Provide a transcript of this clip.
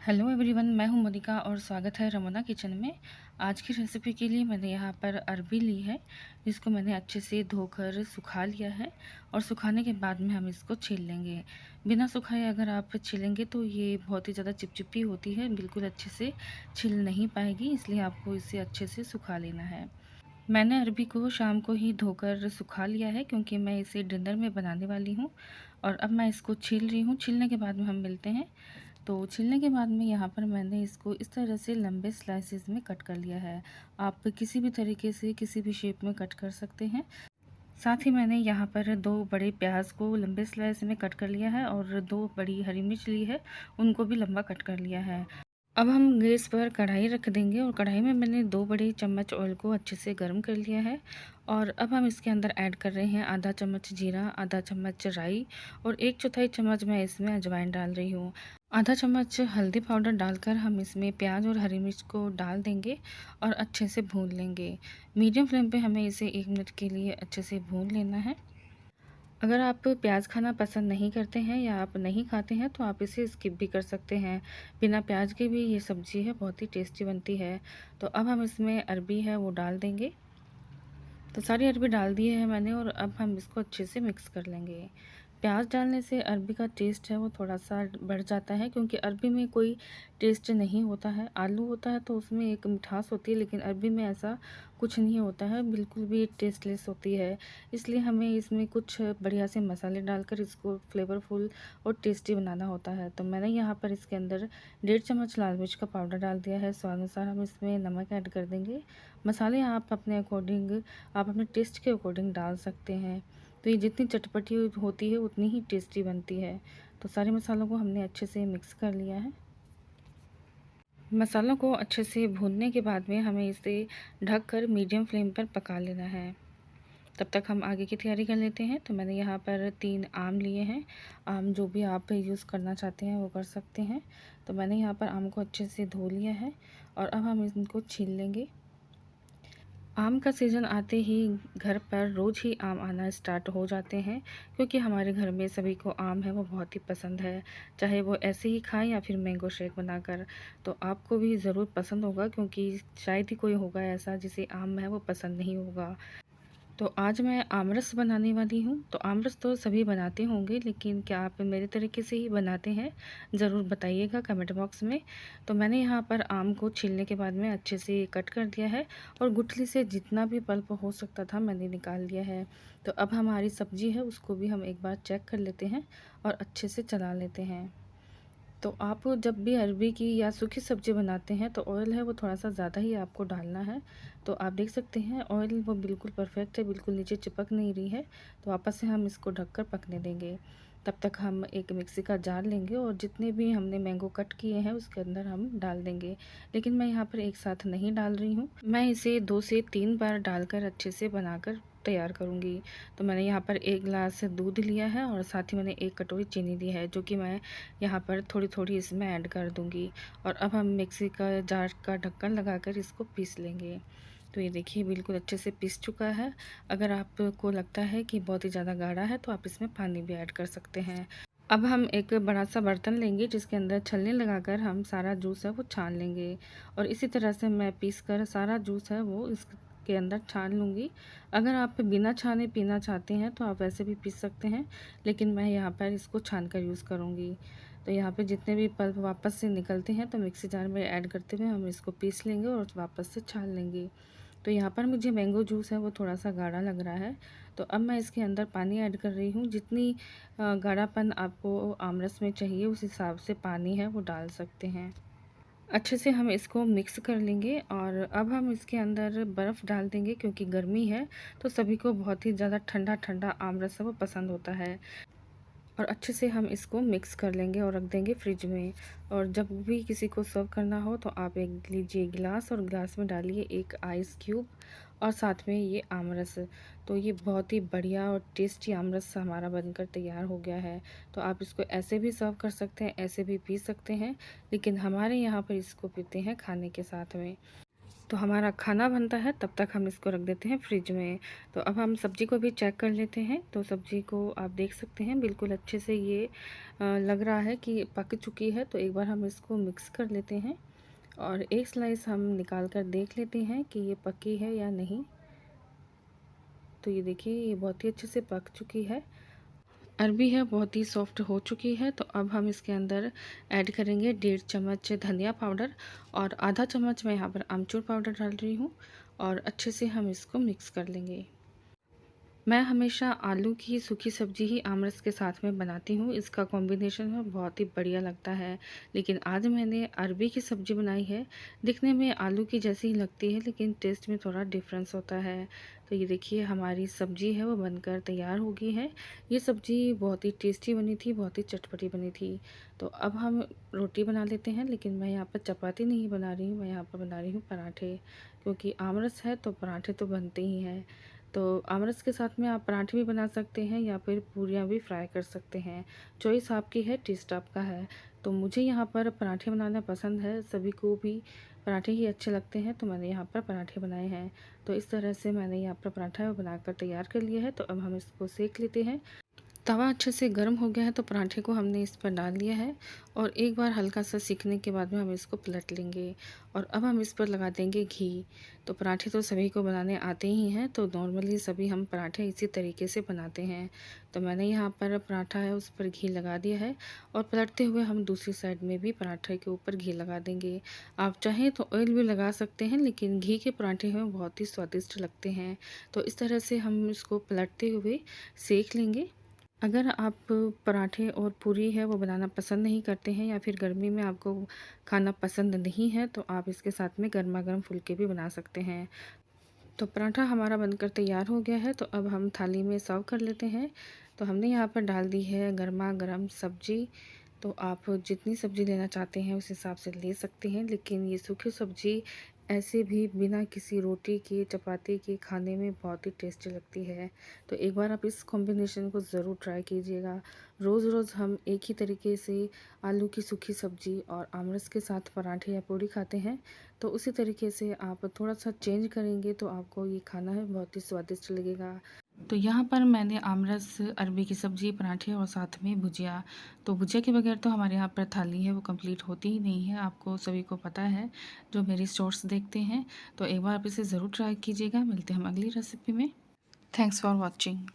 Hello everyone, मैं हूं मोनिका और स्वागत है रमोना किचन में। आज की रेसिपी के लिए मैंने यहाँ पर अरबी ली है, जिसको मैंने अच्छे से धोकर सुखा लिया है और सुखाने के बाद में हम इसको छील लेंगे। बिना सुखाए अगर आप छीलेंगे तो ये बहुत ही ज़्यादा चिपचिपी होती है, बिल्कुल अच्छे से छिल नहीं पाएगी, इसलिए आपको इसे अच्छे से सुखा लेना है। मैंने अरबी को शाम को ही धोकर सुखा लिया है क्योंकि मैं इसे डिनर में बनाने वाली हूँ। और अब मैं इसको छील रही हूँ। छीलने के बाद में हम मिलते हैं। तो छीलने के बाद में यहाँ पर मैंने इसको इस तरह से लंबे स्लाइसेस में कट कर लिया है। आप किसी भी तरीके से किसी भी शेप में कट कर सकते हैं। साथ ही मैंने यहाँ पर 2 बड़े प्याज को लंबे स्लाइस में कट कर लिया है और 2 बड़ी हरी मिर्च ली है, उनको भी लंबा कट कर लिया है। अब हम गैस पर कढ़ाई रख देंगे और कढ़ाई में मैंने 2 बड़े चम्मच ऑयल को अच्छे से गर्म कर लिया है। और अब हम इसके अंदर ऐड कर रहे हैं आधा चम्मच जीरा, आधा चम्मच राई और 1/4 चम्मच मैं इसमें अजवाइन डाल रही हूँ। आधा चम्मच हल्दी पाउडर डालकर हम इसमें प्याज और हरी मिर्च को डाल देंगे और अच्छे से भून लेंगे। मीडियम फ्लेम पे हमें इसे 1 मिनट के लिए अच्छे से भून लेना है। अगर आप प्याज खाना पसंद नहीं करते हैं या आप नहीं खाते हैं तो आप इसे स्किप भी कर सकते हैं। बिना प्याज के भी ये सब्ज़ी है बहुत ही टेस्टी बनती है। तो अब हम इसमें अरबी है वो डाल देंगे। तो सारी अरबी डाल दी है मैंने और अब हम इसको अच्छे से मिक्स कर लेंगे। प्याज डालने से अरबी का टेस्ट है वो थोड़ा-सा बढ़ जाता है, क्योंकि अरबी में कोई टेस्ट नहीं होता है। आलू होता है तो उसमें एक मिठास होती है, लेकिन अरबी में ऐसा कुछ नहीं होता है, बिल्कुल भी टेस्टलेस होती है। इसलिए हमें इसमें कुछ बढ़िया से मसाले डालकर इसको फ्लेवरफुल और टेस्टी बनाना होता है। तो मैंने यहाँ पर इसके अंदर 1.5 चम्मच लाल मिर्च का पाउडर डाल दिया है। स्वाद अनुसार हम इसमें नमक ऐड कर देंगे। मसाले आप अपने अकॉर्डिंग, आप अपने टेस्ट के अकॉर्डिंग डाल सकते हैं। तो ये जितनी चटपटी होती है उतनी ही टेस्टी बनती है। तो सारे मसालों को हमने अच्छे से मिक्स कर लिया है। मसालों को अच्छे से भूनने के बाद में हमें इसे ढककर मीडियम फ्लेम पर पका लेना है। तब तक हम आगे की तैयारी कर लेते हैं। तो मैंने यहाँ पर 3 आम लिए हैं। आम जो भी आप यूज़ करना चाहते हैं वो कर सकते हैं। तो मैंने यहाँ पर आम को अच्छे से धो लिया है और अब हम इनको छील लेंगे। आम का सीज़न आते ही घर पर रोज़ ही आम आना स्टार्ट हो जाते हैं, क्योंकि हमारे घर में सभी को आम है वो बहुत ही पसंद है। चाहे वो ऐसे ही खाएं या फिर मैंगो शेक बनाकर। तो आपको भी ज़रूर पसंद होगा, क्योंकि शायद ही कोई होगा ऐसा जिसे आम है वो पसंद नहीं होगा। तो आज मैं आमरस बनाने वाली हूँ। तो आमरस तो सभी बनाते होंगे, लेकिन क्या आप मेरे तरीके से ही बनाते हैं? ज़रूर बताइएगा कमेंट बॉक्स में। तो मैंने यहाँ पर आम को छीलने के बाद में अच्छे से कट कर दिया है और गुठली से जितना भी पल्प हो सकता था मैंने निकाल लिया है। तो अब हमारी सब्ज़ी है उसको भी हम एक बार चेक कर लेते हैं और अच्छे से चला लेते हैं। तो आप जब भी अरबी की या सूखी सब्ज़ी बनाते हैं तो ऑयल है वो थोड़ा-सा ज़्यादा ही आपको डालना है। तो आप देख सकते हैं ऑयल वो बिल्कुल परफ़ेक्ट है, बिल्कुल नीचे चिपक नहीं रही है। तो वापस से हम इसको ढककर पकने देंगे। तब तक हम एक मिक्सी का जार लेंगे और जितने भी हमने मैंगो कट किए हैं उसके अंदर हम डाल देंगे। लेकिन मैं यहाँ पर एक साथ नहीं डाल रही हूँ। मैं इसे 2 से 3 बार डालकर अच्छे से बनाकर तैयार करूँगी। तो मैंने यहाँ पर 1 गिलास दूध लिया है और साथ ही मैंने 1 कटोरी चीनी ली है, जो कि मैं यहाँ पर थोड़ी-थोड़ी इसमें ऐड कर दूँगी। और अब हम मिक्सी का जार का ढक्कन लगाकर इसको पीस लेंगे। तो ये देखिए बिल्कुल अच्छे से पीस चुका है। अगर आपको लगता है कि बहुत ही ज़्यादा गाढ़ा है तो आप इसमें पानी भी ऐड कर सकते हैं। अब हम एक बड़ा-सा बर्तन लेंगे जिसके अंदर छलनी लगाकर हम सारा जूस है वो छान लेंगे। और इसी तरह से मैं पीस कर सारा जूस है वो इसके अंदर छान लूँगी। अगर आप बिना छाने पीना चाहते हैं तो आप वैसे भी पीस सकते हैं, लेकिन मैं यहाँ पर इसको छान कर यूज़ करूँगी। तो यहाँ पे जितने भी पल्प वापस से निकलते हैं तो मिक्सी जार में ऐड करते हुए हम इसको पीस लेंगे और वापस से छान लेंगे। तो यहाँ पर मुझे मैंगो जूस है वो थोड़ा-सा गाढ़ा लग रहा है। तो अब मैं इसके अंदर पानी ऐड कर रही हूँ। जितनी गाढ़ापन आपको आमरस में चाहिए उस हिसाब से पानी है वो डाल सकते हैं। अच्छे से हम इसको मिक्स कर लेंगे और अब हम इसके अंदर बर्फ़ डाल देंगे, क्योंकि गर्मी है तो सभी को बहुत ही ज़्यादा ठंडा-ठंडा आमरस है वो पसंद होता है। और अच्छे से हम इसको मिक्स कर लेंगे और रख देंगे फ्रिज में। और जब भी किसी को सर्व करना हो तो आप एक लीजिए गिलास और गिलास में डालिए 1 आइस क्यूब और साथ में ये आमरस। तो ये बहुत ही बढ़िया और टेस्टी आमरस हमारा बनकर तैयार हो गया है। तो आप इसको ऐसे भी सर्व कर सकते हैं, ऐसे भी पी सकते हैं, लेकिन हमारे यहाँ पर इसको पीते हैं खाने के साथ में। तो हमारा खाना बनता है तब तक हम इसको रख देते हैं फ्रिज में। तो अब हम सब्ज़ी को भी चेक कर लेते हैं। तो सब्ज़ी को आप देख सकते हैं बिल्कुल अच्छे से ये लग रहा है कि पक चुकी है। तो एक बार हम इसको मिक्स कर लेते हैं और एक स्लाइस हम निकाल कर देख लेते हैं कि ये पकी है या नहीं। तो ये देखिए ये बहुत ही अच्छे से पक चुकी है। अरबी है बहुत ही सॉफ्ट हो चुकी है। तो अब हम इसके अंदर ऐड करेंगे 1.5 चम्मच धनिया पाउडर और आधा चम्मच मैं यहाँ पर आमचूर पाउडर डाल रही हूँ और अच्छे से हम इसको मिक्स कर लेंगे। मैं हमेशा आलू की सूखी सब्ज़ी ही आमरस के साथ में बनाती हूँ। इसका कॉम्बिनेशन में बहुत ही बढ़िया लगता है। लेकिन आज मैंने अरबी की सब्ज़ी बनाई है। दिखने में आलू की जैसी ही लगती है लेकिन टेस्ट में थोड़ा डिफरेंस होता है। तो ये देखिए हमारी सब्ज़ी है वो बनकर तैयार हो गई है। ये सब्ज़ी बहुत ही टेस्टी बनी थी, बहुत ही चटपटी बनी थी। तो अब हम रोटी बना लेते हैं। लेकिन मैं यहाँ पर चपाती नहीं बना रही हूँ, मैं यहाँ पर बना रही हूँ पराठे, क्योंकि आमरस है तो पराठे तो बनते ही हैं। तो आमरस के साथ में आप पराठे भी बना सकते हैं या फिर पूरियाँ भी फ्राई कर सकते हैं। चॉइस आपकी है, टेस्ट आपका है। तो मुझे यहाँ पर पराठे बनाना पसंद है, सभी को भी पराठे ही अच्छे लगते हैं, तो मैंने यहाँ पर पराठे बनाए हैं। तो इस तरह से मैंने यहाँ पर पराठा बनाकर तैयार कर लिया है। तो अब हम इसको सेक लेते हैं। तवा अच्छे से गर्म हो गया है तो पराठे को हमने इस पर डाल दिया है और एक बार हल्का सा सीखने के बाद में हम इसको पलट लेंगे और अब हम इस पर लगा देंगे घी। तो पराठे तो सभी को बनाने आते ही हैं, तो नॉर्मली सभी हम पराठे इसी तरीके से बनाते हैं। तो मैंने यहाँ पर पराठा है उस पर घी लगा दिया है और पलटते हुए हम दूसरी साइड में भी पराठे के ऊपर घी लगा देंगे। आप चाहें तो ऑयल भी लगा सकते हैं, लेकिन घी के पराठे हमें बहुत ही स्वादिष्ट लगते हैं। तो इस तरह से हम इसको पलटते हुए सेक लेंगे। अगर आप पराठे और पूरी है वो बनाना पसंद नहीं करते हैं या फिर गर्मी में आपको खाना पसंद नहीं है, तो आप इसके साथ में गर्मा गर्म फुलके भी बना सकते हैं। तो पराठा हमारा बनकर तैयार हो गया है। तो अब हम थाली में सर्व कर लेते हैं। तो हमने यहाँ पर डाल दी है गर्मा गर्म सब्जी। तो आप जितनी सब्ज़ी लेना चाहते हैं उस हिसाब से ले सकते हैं, लेकिन ये सूखी सब्ज़ी ऐसे भी बिना किसी रोटी के, चपाती के खाने में बहुत ही टेस्टी लगती है। तो एक बार आप इस कॉम्बिनेशन को ज़रूर ट्राई कीजिएगा। रोज़ रोज़ हम एक ही तरीके से आलू की सूखी सब्ज़ी और आमरस के साथ पराठे या पूड़ी खाते हैं, तो उसी तरीके से आप थोड़ा सा चेंज करेंगे तो आपको ये खाना है बहुत ही स्वादिष्ट लगेगा। तो यहाँ पर मैंने आमरस, अरबी की सब्ज़ी, पराठे और साथ में भुजिया। तो भुजिया के बगैर तो हमारे यहाँ पर थाली है वो कंप्लीट होती ही नहीं है, आपको सभी को पता है जो मेरी शॉर्ट्स देखते हैं। तो एक बार आप इसे ज़रूर ट्राई कीजिएगा। मिलते हैं हम अगली रेसिपी में। Thanks for watching.